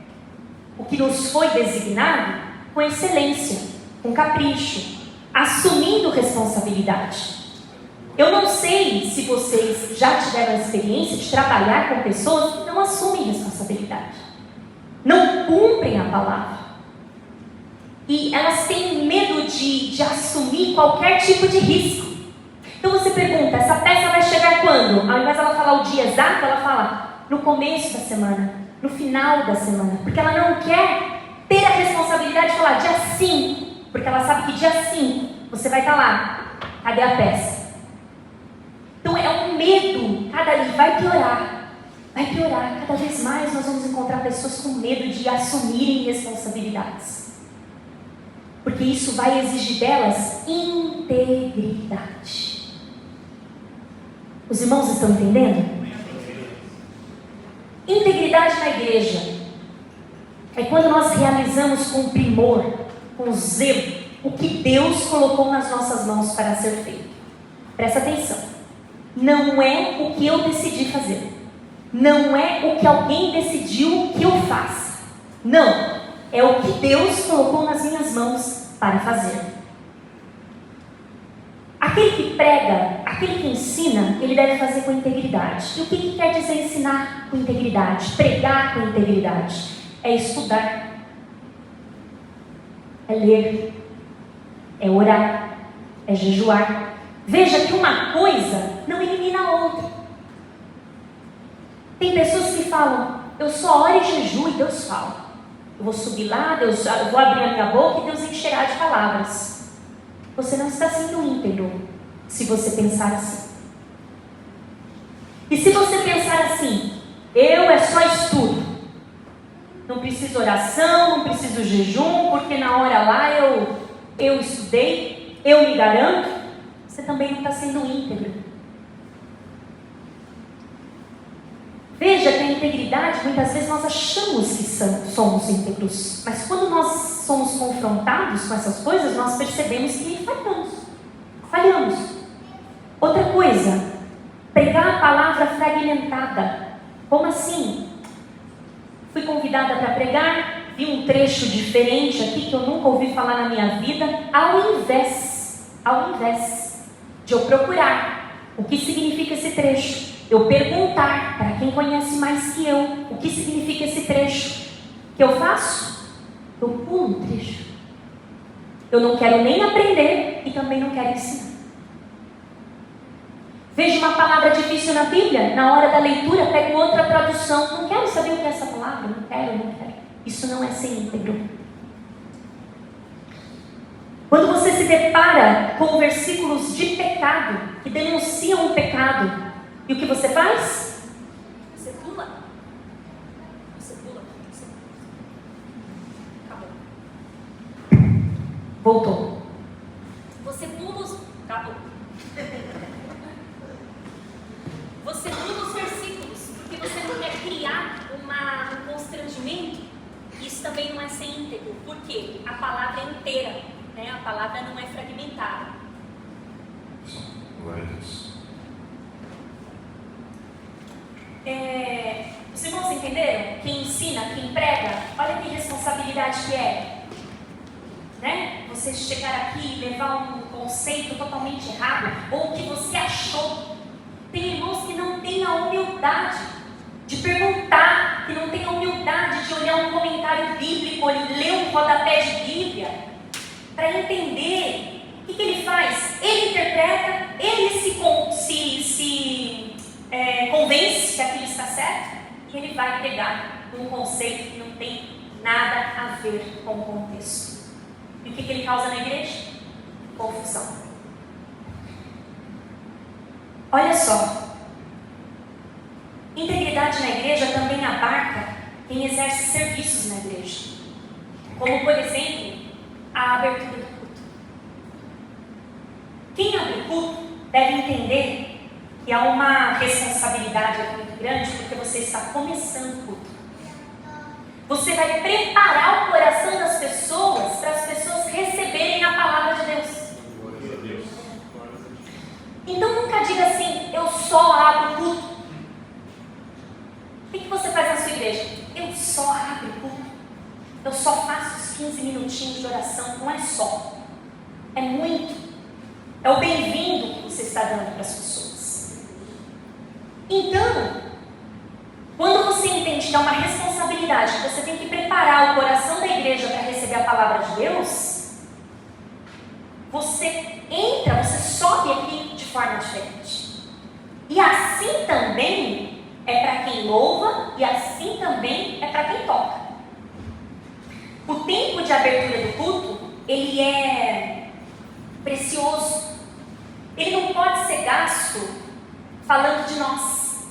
o que nos foi designado, com excelência, com capricho, assumindo responsabilidade. Eu não sei se vocês já tiveram a experiência de trabalhar com pessoas que não assumem responsabilidade, não cumprem a palavra, e elas têm medo de assumir qualquer tipo de risco. Então você pergunta, essa peça vai chegar quando? Ao invés dela falar o dia exato, ela fala no começo da semana, no final da semana, porque ela não quer ter a responsabilidade de falar dia 5, porque ela sabe que dia 5 você vai estar lá, cadê a peça? Então é um medo, vai piorar, cada vez mais nós vamos encontrar pessoas com medo de assumirem responsabilidades, porque isso vai exigir delas integridade. Os irmãos estão entendendo? Integridade na igreja é quando nós realizamos com primor, com zelo, o que Deus colocou nas nossas mãos para ser feito. Presta atenção. Não é o que eu decidi fazer. Não é o que alguém decidiu que eu faça. Não. É o que Deus colocou nas minhas mãos para fazer. Aquele que prega, aquele que ensina, ele deve fazer com integridade. E o que quer dizer ensinar com integridade? Pregar com integridade? É estudar, é ler, é orar, é jejuar. Veja que uma coisa não elimina a outra. Tem pessoas que falam, eu só oro e jejuo e Deus fala. Eu vou subir lá, eu vou abrir a minha boca e Deus encherá de palavras. Você não está sendo íntegro se você pensar assim. E se você pensar assim, eu é só estudo, não preciso oração, não preciso jejum, porque na hora lá eu estudei, eu me garanto, você também não está sendo íntegro. Veja que a integridade, muitas vezes nós achamos que somos íntegros, mas quando nós somos confrontados com essas coisas, nós percebemos que falhamos. Outra coisa, pregar a palavra fragmentada. Como assim? Fui convidada para pregar, vi um trecho diferente aqui que eu nunca ouvi falar na minha vida, ao invés de eu procurar o que significa esse trecho, eu perguntar para quem conhece mais que eu o que significa esse trecho, que eu faço? eu pulo um trecho. Eu não quero nem aprender e também não quero ensinar. Vejo uma palavra difícil na Bíblia, na hora da leitura, pego outra tradução. Não quero saber o que é essa palavra, não quero. Isso não é ser íntegro. Quando você se depara com versículos de pecado, que denunciam o pecado, e o que você faz? Você pula. Acabou. Voltou. Você pula os... Acabou. Você pula os versículos, porque você não quer criar um constrangimento. Isso também não é ser íntegro. Por quê? A palavra é inteira, né? A palavra não é fragmentada. Glória a Deus. Os irmãos entenderam? Quem ensina, quem prega, olha que responsabilidade que é, né? Você chegar aqui e levar um conceito totalmente errado, ou que você achou. Tem irmãos que não têm a humildade de perguntar, que não têm a humildade de olhar um comentário bíblico, ler um rodapé de Bíblia, para entender o que ele faz. Ele interpreta, ele se convence que aquilo está certo, e ele vai pegar um conceito que não tem nada a ver com o contexto. E o que ele causa na igreja? Confusão. Olha só, integridade na igreja também abarca quem exerce serviços na igreja, como por exemplo, a abertura do culto. Quem abre o culto deve entender que há uma responsabilidade aqui muito grande, porque você está começando o culto. Você vai preparar o coração das pessoas para as pessoas receberem a palavra de Deus. Então nunca diga assim, eu só abro o culto. O que você faz na sua igreja? Eu só abro o culto. Eu só faço os 15 minutinhos de oração. Não é só. É muito. É o bem-vindo que você está dando para as pessoas. Então, quando você entende que é uma responsabilidade, que você tem que preparar o coração da igreja para receber a palavra de Deus, você entra, você sobe aqui de forma diferente. E assim também é para quem louva, e assim também é para quem toca. O tempo de abertura do culto, ele é precioso. Ele não pode ser gasto falando de nós.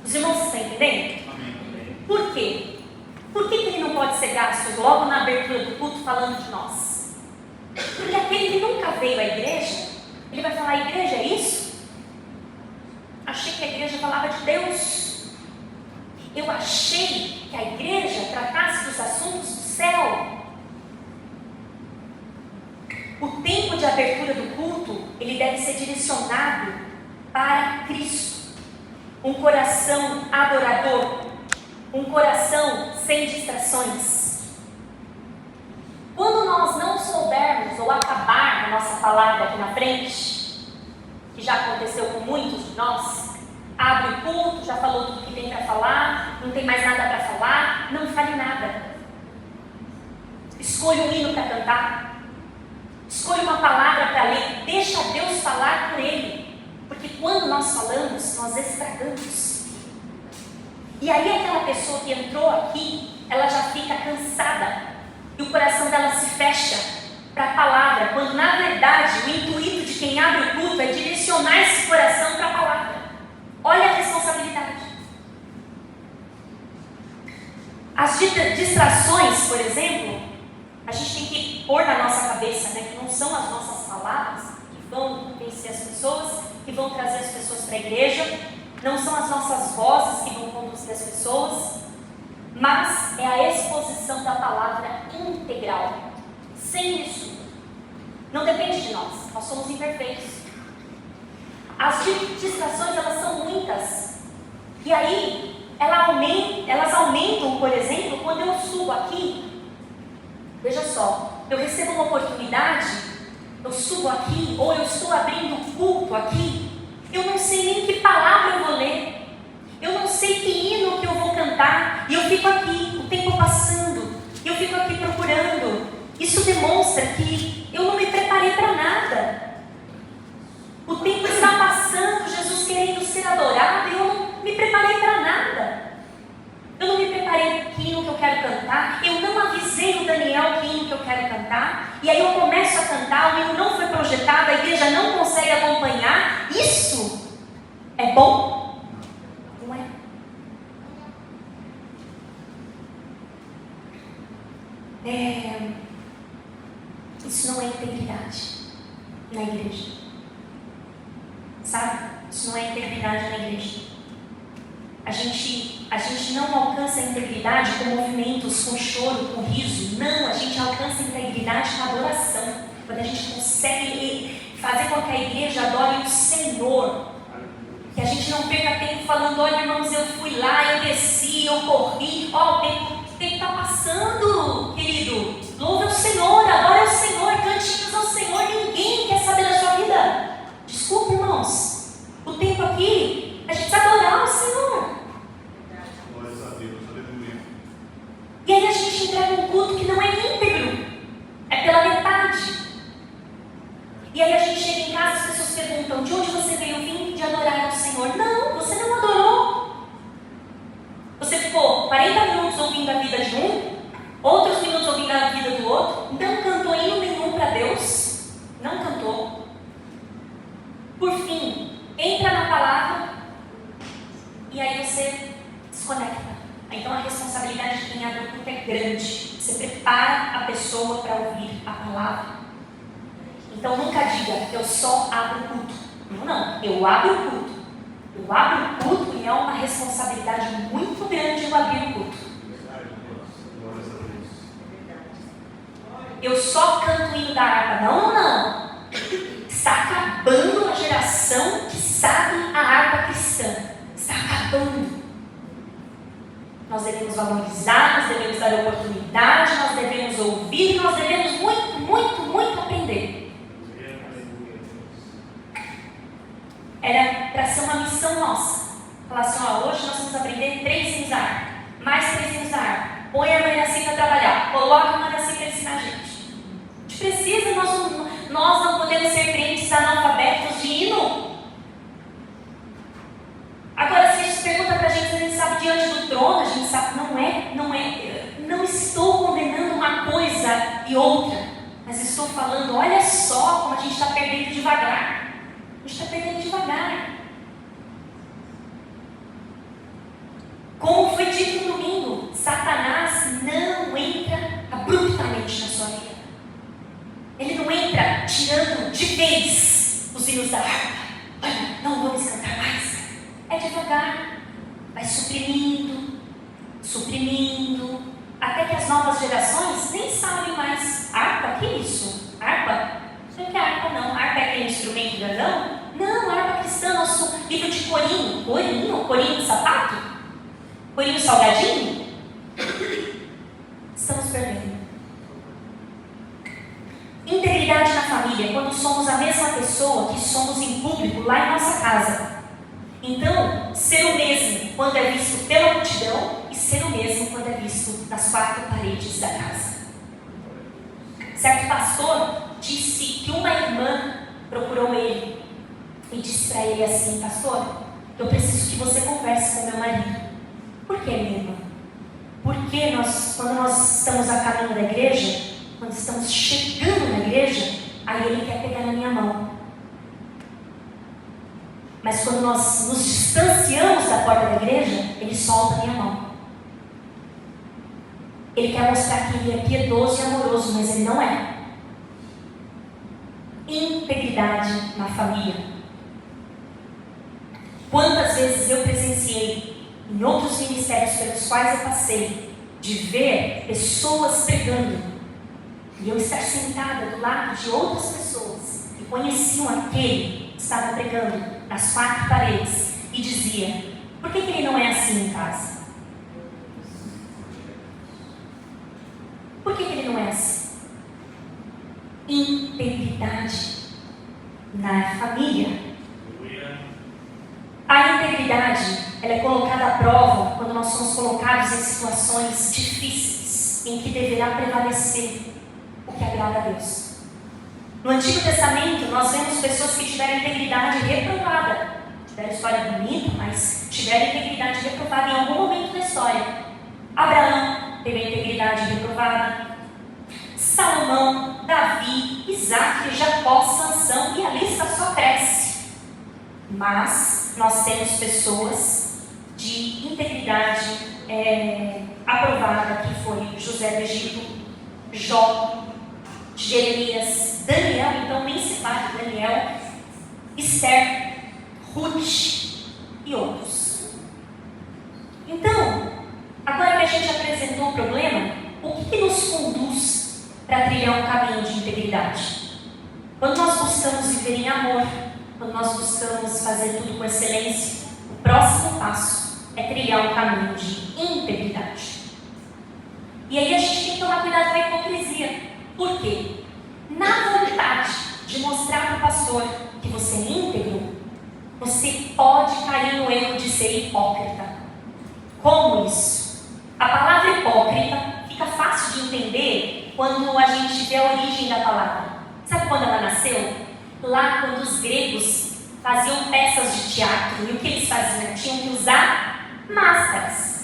Os irmãos estão entendendo? Amém. Por quê? Por que ele não pode ser gasto logo na abertura do culto falando de nós? Porque aquele que nunca veio à igreja, ele vai falar, a igreja é isso? Achei que a igreja falava de Deus. Eu achei que a igreja tratasse dos assuntos do céu. O tempo de abertura do culto, ele deve ser direcionado para Cristo. Um coração adorador, um coração sem distrações. Quando nós não soubermos ou acabar a nossa palavra aqui na frente, que já aconteceu com muitos de nós, abre o culto, já falou tudo que tem para falar, não tem mais nada para falar, não fale nada. Escolha um hino para cantar. Escolha uma palavra para ler, deixa Deus falar por ele, porque quando nós falamos, nós estragamos. E aí aquela pessoa que entrou aqui, ela já fica cansada, e o coração dela se fecha para a palavra, quando na verdade o intuito de quem abre o culto é direcionar esse coração para a palavra. Olha a responsabilidade. As distrações, por exemplo, a gente tem que pôr na nossa cabeça, né, que não são as nossas palavras que vão vencer as pessoas, que vão trazer as pessoas para a igreja, não são as nossas vozes que vão conduzir as pessoas, mas é a exposição da palavra integral, sem isso. Não depende de nós somos imperfeitos. As distrações, elas são muitas, e aí elas aumentam, por exemplo, quando eu subo aqui. Veja só, eu recebo uma oportunidade, eu subo aqui, ou eu estou abrindo o culto aqui, eu não sei nem que palavra eu vou ler, eu não sei que hino que eu vou cantar, e eu fico aqui, o tempo passando, e eu fico aqui procurando. Isso demonstra que eu não me preparei para nada. O tempo está passando, Jesus querendo ser adorado, e eu não me preparei para nada. Eu não me preparei que hino que eu quero cantar, eu não avisei o Daniel que hino que eu quero cantar, e aí eu começo a cantar, o hino não foi projetado, a igreja não consegue acompanhar. Isso é bom? Não é? Isso não é integridade na igreja. Sabe? Isso não é integridade na igreja. A gente não alcança a integridade com movimentos, com choro, com riso. Não, a gente alcança a integridade com adoração. Quando a gente consegue fazer com que a igreja adore o Senhor. Que a gente não perca tempo falando, olha irmãos, eu fui lá, eu desci, eu corri. Ó, o tempo está passando, querido. Louve o Senhor, adore o Senhor, cante ao Senhor. Ninguém quer saber da sua vida. Desculpe, irmãos. O tempo aqui, a gente precisa adorar o Senhor. E aí a gente entrega um culto que não é íntegro, é pela metade. E aí a gente chega em casa e as pessoas perguntam, de onde você veio? Vim de adorar ao Senhor. Não, você não adorou. Você ficou 40 minutos ouvindo a vida de um, outros minutos ouvindo a vida do outro, não cantou hino nenhum para Deus, não cantou. Por fim, entra na palavra e aí você desconecta. Então a responsabilidade de quem abre o culto é grande. Você prepara a pessoa para ouvir a palavra. Então nunca diga, eu só abro o culto. Não, eu abro o culto. Eu abro o culto e é uma responsabilidade muito grande eu abrir o culto. Eu só canto o hino da harpa. Não. Está acabando a geração que sabe a harpa cristã. Está acabando. Nós devemos valorizar, nós devemos dar oportunidade, nós devemos ouvir, nós devemos muito aprender. Era para ser uma missão nossa. Falar assim, hoje nós vamos aprender 3 hinos da harpa, mais 3 hinos da harpa. Põe a mãe assim para trabalhar, coloca a mãe assim para ensinar a gente. A gente precisa, nós não podemos ser crentes analfabetos de hino. Agora, se a gente pergunta para a gente sabe diante do trono, a gente sabe, não estou condenando uma coisa e outra, mas estou falando, olha só como a gente está perdendo devagar. A gente está perdendo devagar. Como foi dito no domingo, Satanás não entra abruptamente na sua vida. Ele não entra tirando de vez os hinos da harpa. Olha, não vamos cantar mais. É devagar, vai suprimindo, até que as novas gerações nem sabem mais. Harpa, que é isso? Harpa? Não é harpa não, harpa é aquele instrumento grandão? Não, harpa cristã, nosso livro de corinho. Corinho de sapato? Corinho salgadinho? Estamos perdendo. Integridade na família, quando somos a mesma pessoa que somos em público lá em nossa casa. Então, ser o mesmo quando é visto pela multidão e ser o mesmo quando é visto nas 4 paredes da casa. Certo pastor disse que uma irmã procurou ele e disse para ele assim, pastor, eu preciso que você converse com meu marido. Por que, minha irmã? Porque quando nós estamos a caminho da igreja, quando estamos chegando na igreja, aí ele quer pegar na minha mão. Mas quando nós nos distanciamos da porta da igreja, ele solta a minha mão. Ele quer mostrar que ele é piedoso e amoroso, mas ele não é. Integridade na família. Quantas vezes eu presenciei em outros ministérios pelos quais eu passei, de ver pessoas pregando e eu estar sentada do lado de outras pessoas que conheciam aquele que estava pregando nas 4 paredes e dizia, por que ele não é assim em casa? Por que ele não é assim? Integridade na família. A integridade, ela é colocada à prova quando nós somos colocados em situações difíceis. áreas em que deverá prevalecer o que agrada a Deus. No Antigo Testamento, nós vemos pessoas que tiveram integridade reprovada. Tiveram história bonita, mas tiveram integridade reprovada em algum momento da história. Abraão teve a integridade reprovada. Salomão, Davi, Isaac, Jacó, Sansão, e a lista só cresce. Mas nós temos pessoas de integridade aprovada, que foi José do Egito, Jó, Jeremias, Daniel, então nem se fala de Daniel, Esther, Ruth e outros. Então, agora que a gente apresentou o problema, o que nos conduz para trilhar um caminho de integridade? Quando nós buscamos viver em amor, quando nós buscamos fazer tudo com excelência, o próximo passo é trilhar um caminho de integridade. E aí a gente tem que tomar cuidado com a hipocrisia. Por quê? Na vontade de mostrar para o pastor que você é íntegro, você pode cair no erro de ser hipócrita. Como isso? A palavra hipócrita fica fácil de entender quando a gente vê a origem da palavra. Sabe quando ela nasceu? Lá quando os gregos faziam peças de teatro, e o que eles faziam? Tinham que usar máscaras.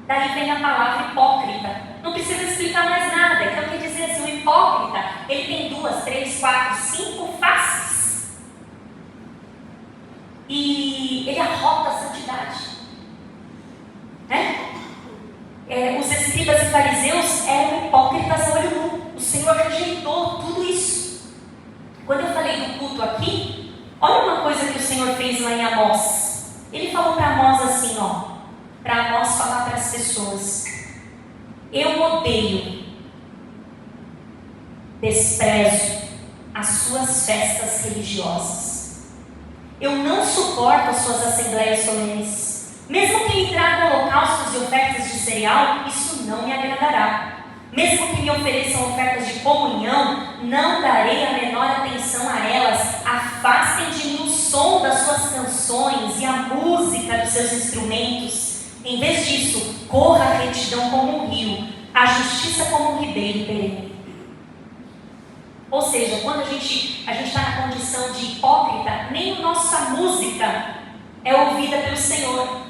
Daí vem a palavra hipócrita. Não precisa explicar mais nada. Então quer dizer assim, o hipócrita, ele tem 2, 3, 4, 5 faces. E ele arrota a santidade. Os escribas e fariseus eram hipócritas a olho nu. O Senhor rejeitou tudo isso. Quando eu falei do culto aqui, olha uma coisa que o Senhor fez lá em Amós. Ele falou para Amós assim, para Amós falar para as pessoas: eu odeio, desprezo as suas festas religiosas. Eu não suporto as suas assembleias solenes. Mesmo que me tragam holocaustos e ofertas de cereal, isso não me agradará. Mesmo que me ofereçam ofertas de comunhão, não darei a menor atenção a elas. Afastem de mim o som das suas canções e a música dos seus instrumentos. Em vez disso, corra a retidão como um rio, a justiça como um ribeiro perene. Ou seja, quando a gente está na condição de hipócrita, nem a nossa música é ouvida pelo Senhor.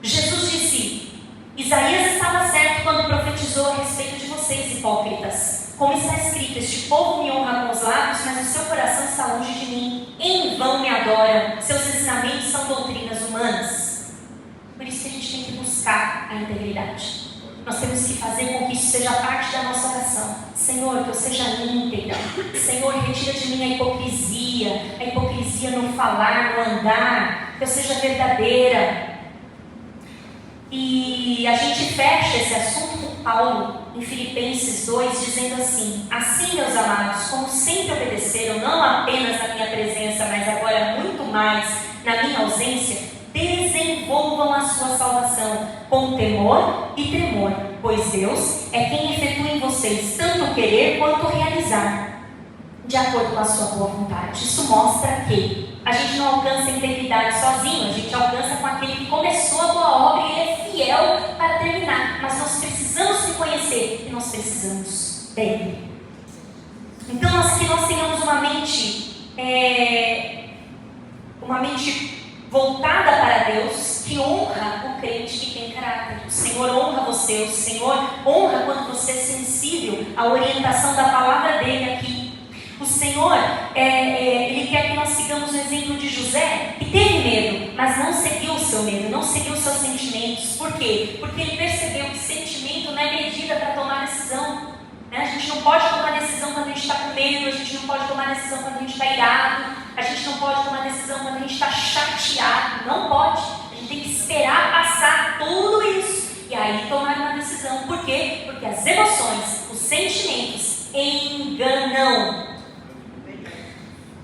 Jesus disse: Isaías estava certo quando profetizou a respeito de vocês, hipócritas. Como está escrito: este povo me honra com os lábios, mas o seu coração está longe de mim. Em vão me adoram, seus ensinamentos são doutrinas humanas. Por isso que a gente tem que buscar a integridade. Nós temos que fazer com que isso seja parte da nossa oração. Senhor, que eu seja íntegra. Senhor, retira de mim a hipocrisia no falar, no andar. Que eu seja verdadeira. E a gente fecha esse assunto com Paulo em Filipenses 2, dizendo assim: assim, meus amados, como sempre obedeceram, não apenas na minha presença, mas agora muito mais na minha ausência, desenvolvam a sua salvação com temor e tremor, pois Deus é quem efetua em vocês tanto querer quanto realizar, de acordo com a sua boa vontade. Isso mostra que a gente não alcança a integridade sozinho, a gente alcança com aquele que começou a boa obra e ele é fiel para terminar. Mas nós precisamos se conhecer e nós precisamos dele. Então, que nós tenhamos uma mente voltada para Deus, que honra o crente que tem caráter. O Senhor honra você, o Senhor honra quando você é sensível à orientação da palavra dele aqui. O Senhor, Ele quer que nós sigamos o exemplo de José, que teve medo, mas não seguiu o seu medo, não seguiu os seus sentimentos. Por quê? Porque ele percebeu que sentimento não é medida para tomar decisão. A gente não pode tomar decisão quando a gente está com medo, a gente não pode tomar decisão quando a gente está irado, a gente não pode tomar decisão quando a gente está chateado, não pode. A gente tem que esperar passar tudo isso e aí tomar uma decisão. Por quê? Porque as emoções, os sentimentos enganam.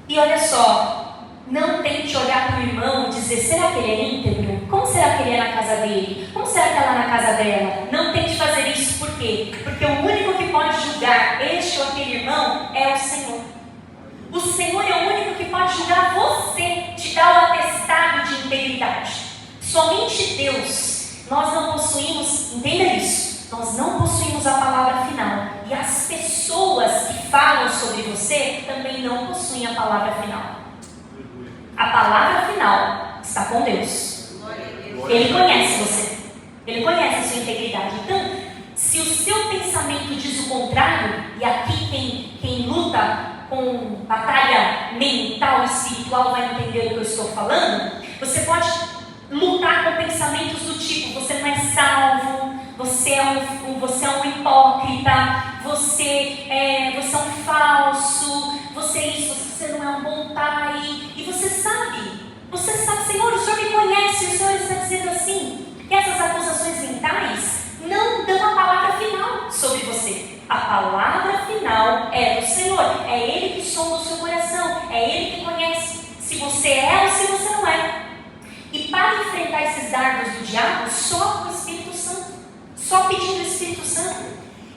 E olha só, não tente olhar para o irmão e dizer: será que ele é íntegro? Como será que ele é na casa dele? Como será que ela é na casa dela? Não tente fazer isso. Por quê? Porque o único que pode julgar este ou aquele irmão é o Senhor. O Senhor é o único que pode julgar você, te dar o atestado de integridade. Somente Deus. Nós não possuímos, entenda isso, nós não possuímos a palavra final. E as pessoas que falam sobre você também não possuem a palavra final. A palavra final está com Deus. Ele conhece você. Ele conhece a sua integridade. Então, se o seu pensamento diz o contrário, e aqui quem luta com batalha mental e espiritual vai entender o que eu estou falando, você pode lutar com pensamentos do tipo: você não é salvo, você é um hipócrita, você é um falso, você é isso, você não é um bom pai. E você sabe, Senhor, o Senhor me conhece, o Senhor está dizendo assim. E essas acusações mentais não dão a palavra final sobre você. A palavra final é do Senhor. É Ele que sonda o seu coração. É Ele que conhece se você é ou se você não é. E para enfrentar esses dardos do diabo, só com o Espírito Santo. Só pedindo o Espírito Santo.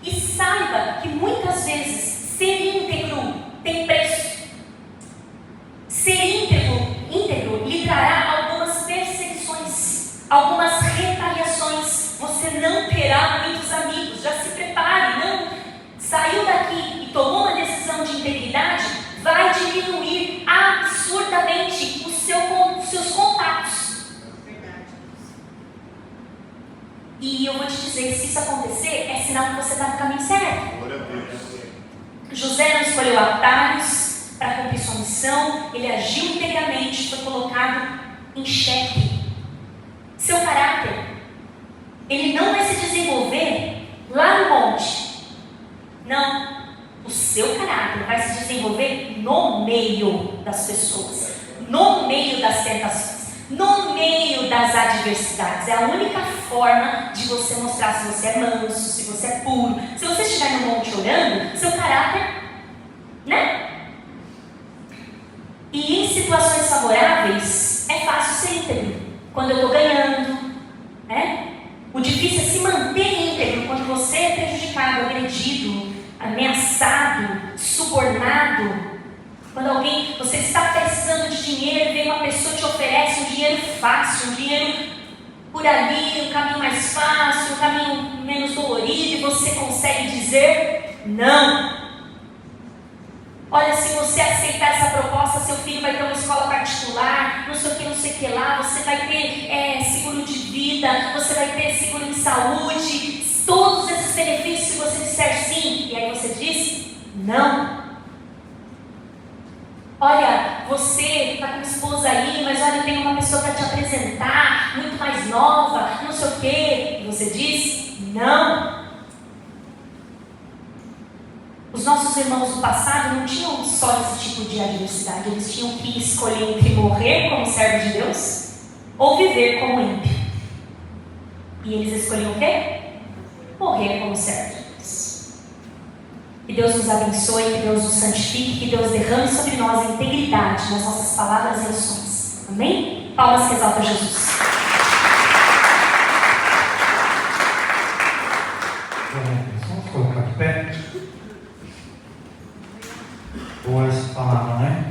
E saiba que muitas vezes ser íntegro tem preço. Ser íntegro lhe trará algumas perseguições, algumas retaliações. Você não terá muitos amigos. Já se prepare. Não saiu daqui e tomou uma decisão de integridade, vai diminuir absurdamente os seus contatos. E eu vou te dizer, se isso acontecer, é sinal que você está no caminho certo. José não escolheu atalhos para cumprir sua missão. Ele agiu integramente, foi colocado em xeque. Seu caráter, ele não vai se desenvolver lá no monte. Não, o seu caráter vai se desenvolver no meio das pessoas, no meio das tentações, no meio das adversidades. É a única forma de você mostrar se você é manso, se você é puro. Se você estiver no monte orando, seu caráter, né? E em situações favoráveis, é fácil ser íntegro. Quando eu estou ganhando, né? O difícil é se manter íntegro quando você é prejudicado, agredido, ameaçado, subornado. Quando você está precisando de dinheiro e vem uma pessoa te oferece um dinheiro fácil, um dinheiro por ali, um caminho mais fácil, um caminho menos dolorido, e você consegue dizer não. Olha, se você aceitar essa proposta, seu filho vai ter uma escola particular, não sei o que lá, você vai ter seguro de vida, você vai ter seguro de saúde, todos esses benefícios se você disser sim. E aí você diz não. Olha, você está com esposa aí, mas olha, tem uma pessoa para te apresentar, muito mais nova, não sei o que. E você diz não. Os nossos irmãos do passado não tinham só esse tipo de adversidade. Eles tinham que escolher entre morrer como servo de Deus ou viver como ímpio. E eles escolhiam o quê? Morrer como servo de Deus. Que Deus nos abençoe, que Deus nos santifique, que Deus derrame sobre nós a integridade nas nossas palavras e ações. Amém? Palmas que exaltam Jesus. Vamos colocar de pé. Boa essa palavra, né?